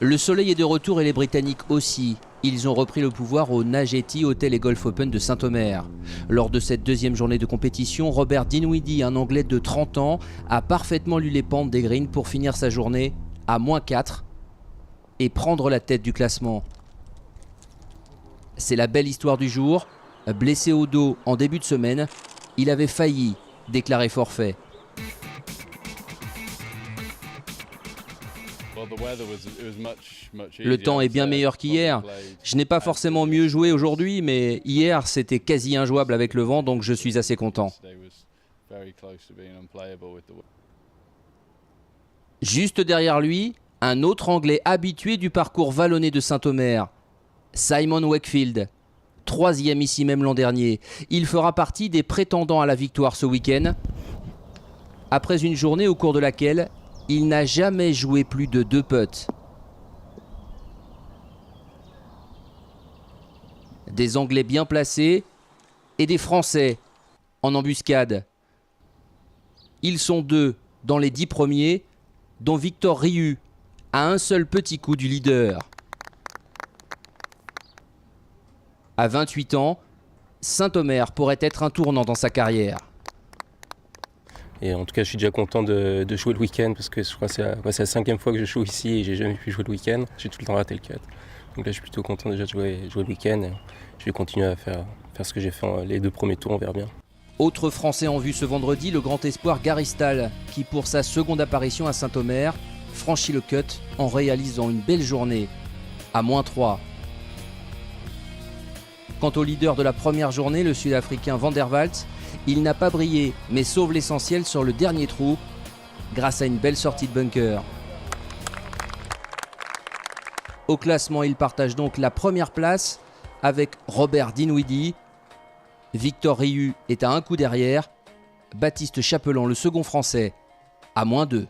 Le soleil est de retour et les Britanniques aussi. Ils ont repris le pouvoir au Nagetti Hotel et Golf Open de Saint-Omer. Lors de cette deuxième journée de compétition, Robert Dinwiddie, un Anglais de 30 ans, a parfaitement lu les pentes des greens pour finir sa journée à -4 et prendre la tête du classement. C'est la belle histoire du jour. Blessé au dos en début de semaine, il avait failli déclarer forfait. Le temps est bien meilleur qu'hier. Je n'ai pas forcément mieux joué aujourd'hui, mais hier c'était quasi injouable avec le vent, donc je suis assez content. Juste derrière lui, un autre Anglais habitué du parcours vallonné de Saint-Omer, Simon Wakefield, 3e ici même l'an dernier. Il fera partie des prétendants à la victoire ce week-end, après une journée au cours de laquelle il n'a jamais joué plus de 2 putts. Des Anglais bien placés et des Français en embuscade. Ils sont 2 dans les 10 premiers, dont Victor Riu à un seul petit coup du leader. À 28 ans, Saint-Omer pourrait être un tournant dans sa carrière. Et en tout cas, je suis déjà content de jouer le week-end parce que je crois que c'est la 5e fois que je joue ici et j'ai jamais pu jouer le week-end. J'ai tout le temps raté le cut. Donc là, je suis plutôt content déjà de jouer le week-end. Et je vais continuer à faire ce que j'ai fait les 2 premiers tours, on verra bien. Autre Français en vue ce vendredi, le grand espoir Gary Stahl, qui pour sa seconde apparition à Saint-Omer, franchit le cut en réalisant une belle journée à -3. Quant au leader de la première journée, le Sud-Africain Van der Waals, il n'a pas brillé, mais sauve l'essentiel sur le dernier trou, grâce à une belle sortie de bunker. Au classement, il partage donc la première place avec Robert Dinwiddie. Victor Riu est à un coup derrière. Baptiste Chapelan, le second français, à -2.